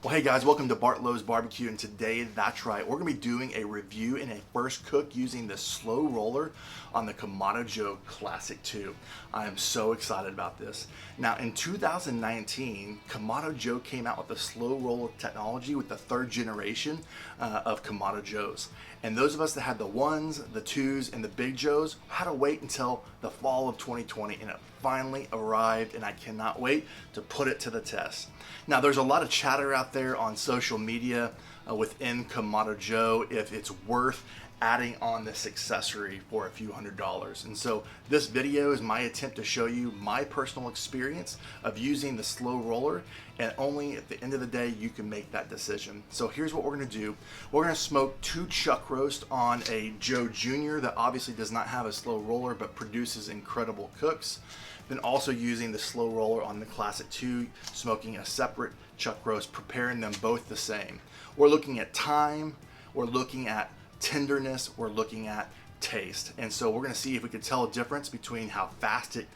Well, hey guys, welcome to Bartlow's Barbecue, and today, that's right, we're going to be doing a review and a first cook using the SloRoller on the Kamado Joe Classic II. I am so excited about this. Now, in 2019, Kamado Joe came out with the SloRoller technology with the third generation of Kamado Joes. And those of us that had the ones, the twos, and the big Joes had to wait until the fall of 2020, and it finally arrived, and I cannot wait to put it to the test. Now, there's a lot of chatter out there on social media within Kamado Joe if it's worth adding on this accessory for a few $100s. And so this video is my attempt to show you my personal experience of using the SloRoller, and only at the end of the day you can make that decision. So here's what we're going to do. We're going to smoke 2 chuck roast on a Joe Jr. that obviously does not have a SloRoller but produces incredible cooks. Then also using the SloRoller on the Classic II, smoking a separate chuck roast, preparing them both the same. We're looking at time, we're looking at tenderness, we're looking at taste. And so we're going to see if we can tell a difference between how fast it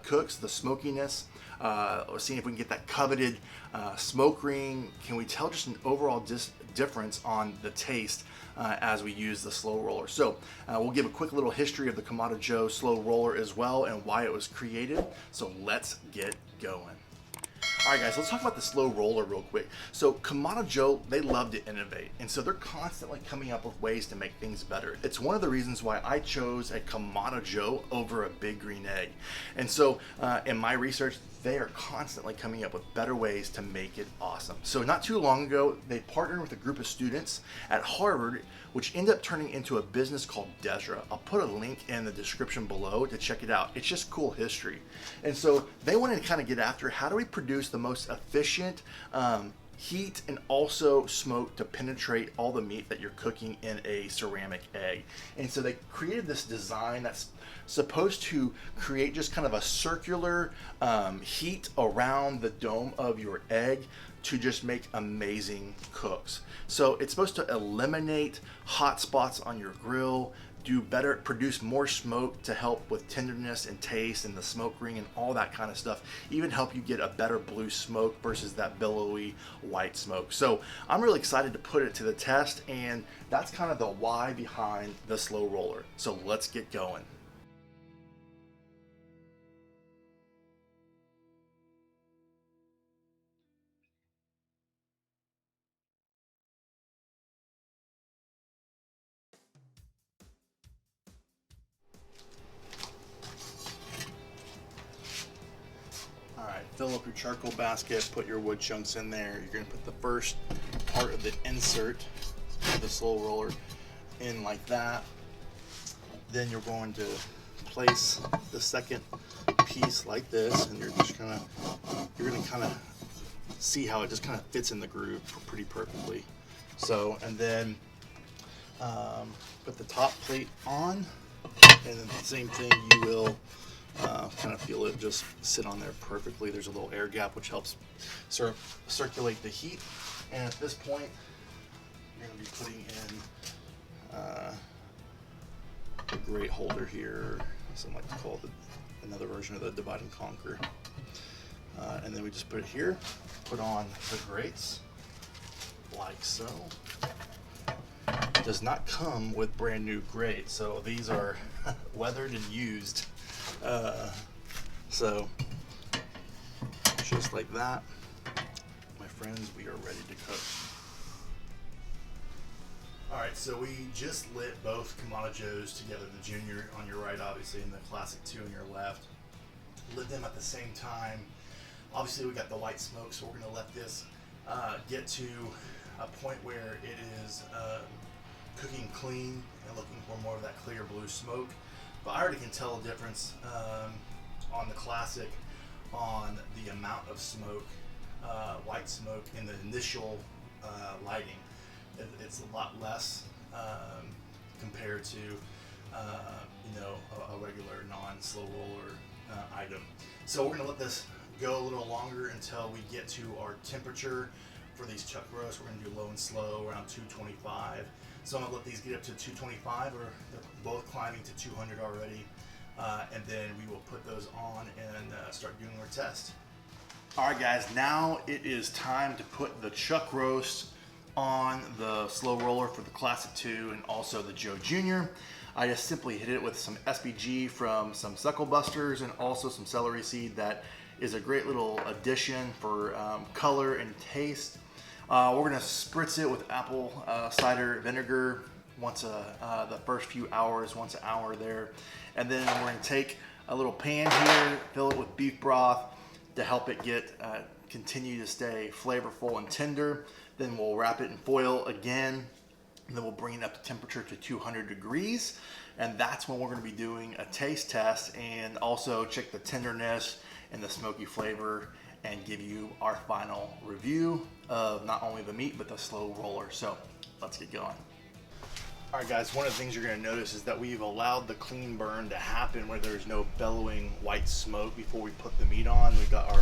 cooks, the smokiness, or seeing if we can get that coveted smoke ring. Can we tell just an overall difference on the taste as we use the SloRoller? So we'll give a quick little history of the Kamado Joe SloRoller as well and why it was created. So let's get going. All right, guys, let's talk about the SloRoller real quick. So Kamado Joe, they love to innovate, and so they're constantly coming up with ways to make things better. It's one of the reasons why I chose a Kamado Joe over a Big Green Egg. And so in my research, they are constantly coming up with better ways to make it awesome. So not too long ago, they partnered with a group of students at Harvard, which ended up turning into a business called Desra. I'll put a link in the description below to check it out. It's just cool history. And so they wanted to kind of get after, how do we produce the most efficient heat and also smoke to penetrate all the meat that you're cooking in a ceramic egg. And so they created this design that's supposed to create just kind of a circular heat around the dome of your egg to just make amazing cooks. So it's supposed to eliminate hot spots on your grill, do better, produce more smoke to help with tenderness and taste and the smoke ring and all that kind of stuff. Even help you get a better blue smoke versus that billowy white smoke. So I'm really excited to put it to the test, and that's kind of the why behind the SloRoller. So let's get going. Alright, fill up your charcoal basket, put your wood chunks in there. You're going to put the first part of the insert of the SloRoller in like that. Then you're going to place the second piece like this, and you're going to kind of see how it just kind of fits in the groove pretty perfectly. So, and then put the top plate on, and then the same thing, you will kind of feel it just sit on there perfectly. There's a little air gap which helps circulate the heat. And at this point, you're going to be putting in a grate holder here, something like to call it another version of the divide and conquer. And then we just put it here, put on the grates like so. It does not come with brand new grates, so these are weathered and used. So just like that, my friends, we are ready to cook. Alright, so we just lit both Kamado Joes together, the Junior on your right obviously and the Classic II on your left. Lit them at the same time. Obviously we got the white smoke, so we're going to let this get to a point where it is cooking clean and looking for more of that clear blue smoke. But I already can tell a difference on the Classic on the amount of smoke, white smoke in the initial lighting. It's a lot less compared to a regular non-SloRoller item. So we're going to let this go a little longer until we get to our temperature for these chuck roasts. We're going to do low and slow around 225. So I'm going to let these get up to 225, or they're both climbing to 200 already. And then we will put those on and start doing our test. All right, guys, now it is time to put the chuck roast on the SloRoller for the Classic II and also the Joe Jr. I just simply hit it with some SPG from some Suckle Busters and also some celery seed. That is a great little addition for color and taste. We're gonna spritz it with apple cider vinegar once the first few hours, once an hour there. And then we're gonna take a little pan here, fill it with beef broth to help it get continue to stay flavorful and tender. Then we'll wrap it in foil again, and then we'll bring it up to temperature to 200 degrees. And that's when we're gonna be doing a taste test and also check the tenderness and the smoky flavor and give you our final review of not only the meat, but the SloRoller. So let's get going. All right, guys, one of the things you're gonna notice is that we've allowed the clean burn to happen where there's no bellowing white smoke before we put the meat on. We've got our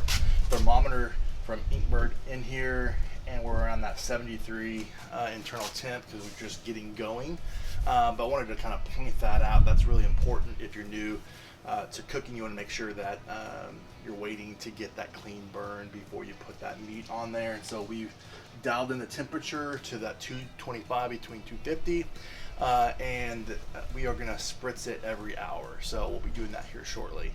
thermometer from Inkbird in here, and we're around that 73 internal temp because we're just getting going. But I wanted to kind of point that out. That's really important if you're new to cooking. You want to make sure that you're waiting to get that clean burn before you put that meat on there. And so we've dialed in the temperature to that 225, between 250, and we are going to spritz it every hour. So we'll be doing that here shortly.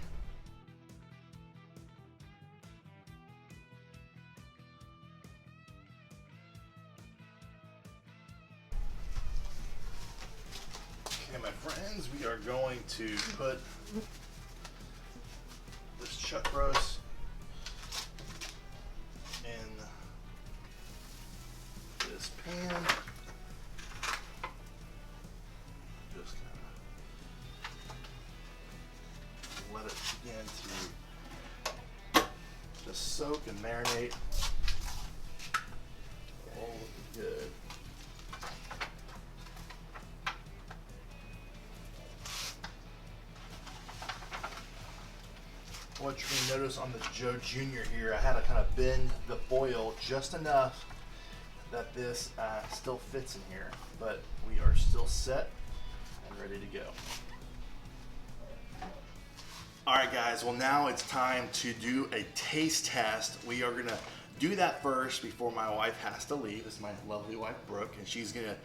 Okay, my friends, we are going to put this chuck roast in this pan. Just kind of let it begin to just soak and marinate. All good. What you're going to notice on the Joe Jr. here, I had to kind of bend the foil just enough that this still fits in here, but we are still set and ready to go. All right, guys, well, now it's time to do a taste test. We are going to do that first before my wife has to leave. This is my lovely wife, Brooke, and she's going to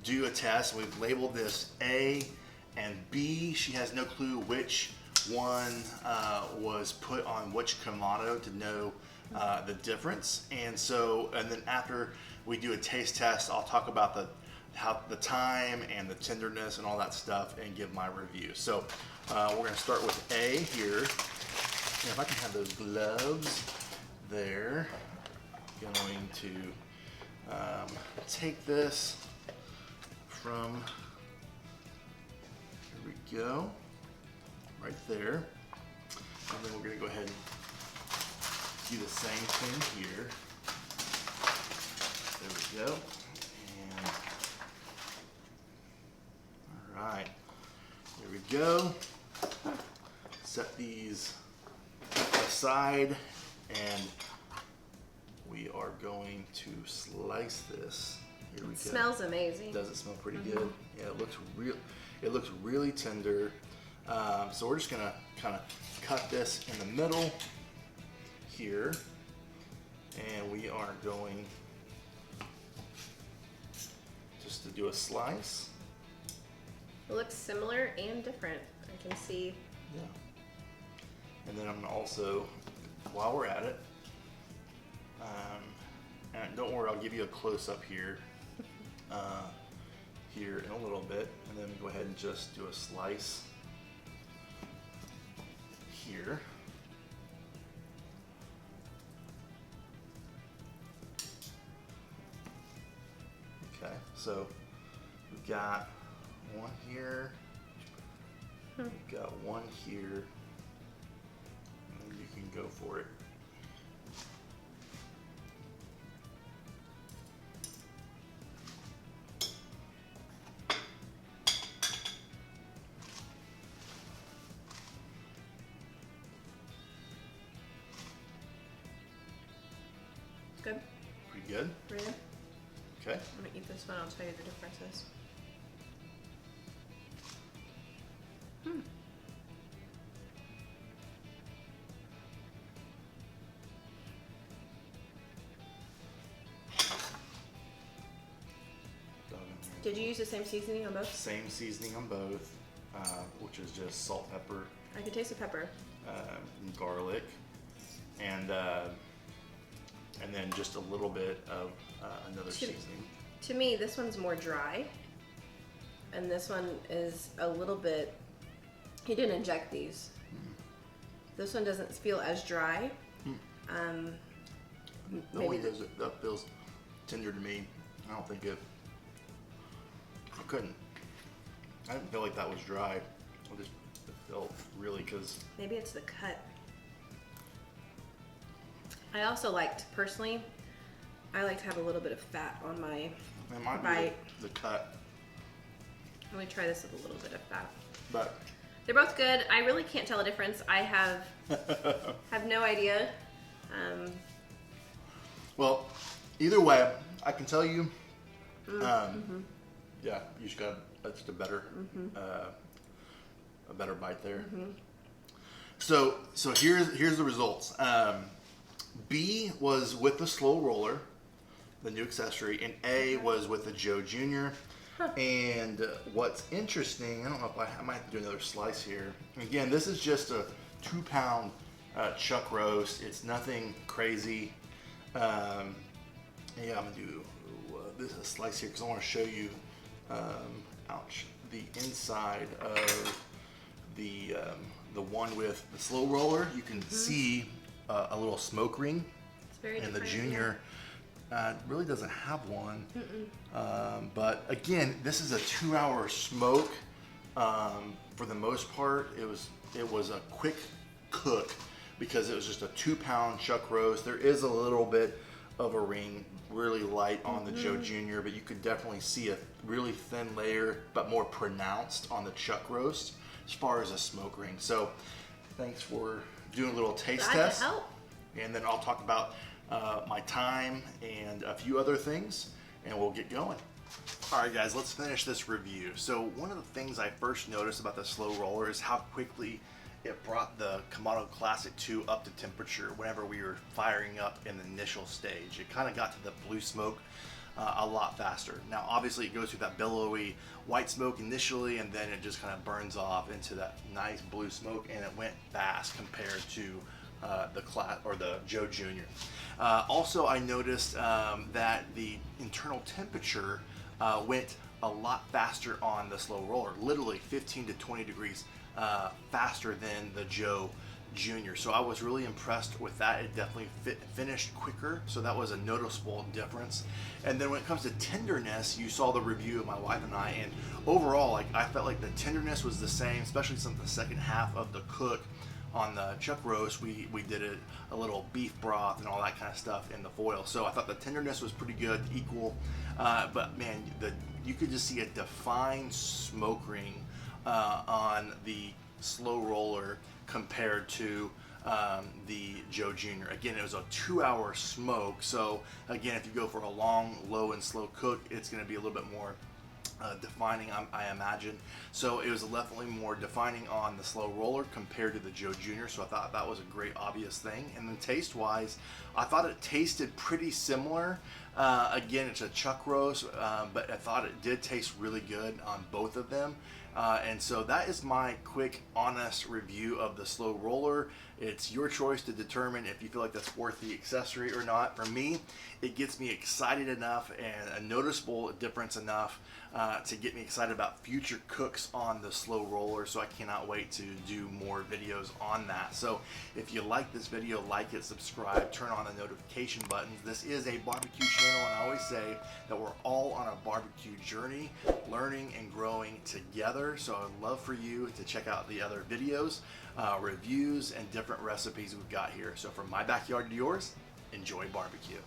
do a test. We've labeled this A and B. She has no clue which one was put on which Kamado to know the difference. And then after we do a taste test, I'll talk about the time and the tenderness and all that stuff and give my review. So we're going to start with A here. And if I can have those gloves there, I'm going to take this from, here we go, right there. And then we're going to go ahead and do the same thing here. There we go. And all right, there we go. Set these aside, and we are going to slice this. Here we go. Smells amazing. Does it smell pretty good? Yeah, it looks really tender. So we're just gonna kind of cut this in the middle here, and we are going just to do a slice. It looks similar and different. I can see. Yeah. And then I'm gonna also, while we're at it, and don't worry, I'll give you a close-up here, here in a little bit, and then go ahead and just do a slice here. Okay, so we've got one here, we've got one here, and you can go for it. Good? Pretty good? Really? Okay. I'm gonna eat this one, I'll tell you the differences. Did you use the same seasoning on both? Same seasoning on both, which is just salt, pepper, I can taste the pepper. garlic, and then just a little bit of another seasoning. To me, this one's more dry, and this one is a little bit. He didn't inject these. This one doesn't feel as dry. That feels tender to me. I don't think it. I couldn't. I didn't feel like that was dry. I just felt really because. Maybe it's the cut. I also personally, I like to have a little bit of fat on my bite. The cut. Let me try this with a little bit of fat. But they're both good. I really can't tell a difference. I have no idea. Well, either way, I can tell you. Yeah, you just got just a better bite there. So here's the results. B was with the SloRoller, the new accessory, and A was with the Joe Jr. And what's interesting, I don't know if I might have to do another slice here. Again, this is just a 2-pound chuck roast. It's nothing crazy. Yeah, I'm gonna do this a slice here because I want to show you, the inside of the one with the SloRoller. You can see a little smoke ring, It's very and the different, Junior really doesn't have one. But again, this is a 2-hour smoke. For the most part, it was a quick cook because it was just a 2-pound chuck roast. There is a little bit of a ring, really light on the Joe Jr., but you could definitely see a really thin layer, but more pronounced on the chuck roast as far as a smoke ring. So thanks for doing a little taste Glad test. to help. And then I'll talk about my time and a few other things, and we'll get going. All right, guys, let's finish this review. So one of the things I first noticed about the SloRoller is how quickly it brought the Kamado Classic II up to temperature whenever we were firing up in the initial stage. It kind of got to the blue smoke a lot faster. Now, obviously, it goes through that billowy white smoke initially, and then it just kind of burns off into that nice blue smoke, and it went fast compared to the Joe Jr. Also, I noticed that the internal temperature went a lot faster on the SloRoller, literally 15 to 20 degrees faster than the Joe Jr. So I was really impressed with that. It definitely finished quicker, so that was a noticeable difference. And then when it comes to tenderness, you saw the review of my wife and I, and overall, I felt like the tenderness was the same, especially since the second half of the cook on the chuck roast, we did a little beef broth and all that kind of stuff in the foil. So I thought the tenderness was pretty good, equal. But man, you could just see a defined smoke ring on the SloRoller compared to the Joe Jr. Again, it was a 2-hour smoke. So again, if you go for a long, low, and slow cook, it's going to be a little bit more defining, I imagine. So it was definitely more defining on the SloRoller compared to the Joe Jr. So I thought that was a great obvious thing. And then taste wise, I thought it tasted pretty similar. Again, it's a chuck roast, but I thought it did taste really good on both of them. And so that is my quick, honest review of the SloRoller. It's your choice to determine if you feel like that's worth the accessory or not. For me, it gets me excited enough and a noticeable difference enough to get me excited about future cooks on the SloRoller. So I cannot wait to do more videos on that. So if you like this video, like it, subscribe, turn on the notification buttons. This is a barbecue channel, and I always say that we're all on a barbecue journey, learning and growing together. So I'd love for you to check out the other videos, reviews, and different recipes we've got here. So from my backyard to yours, enjoy barbecue.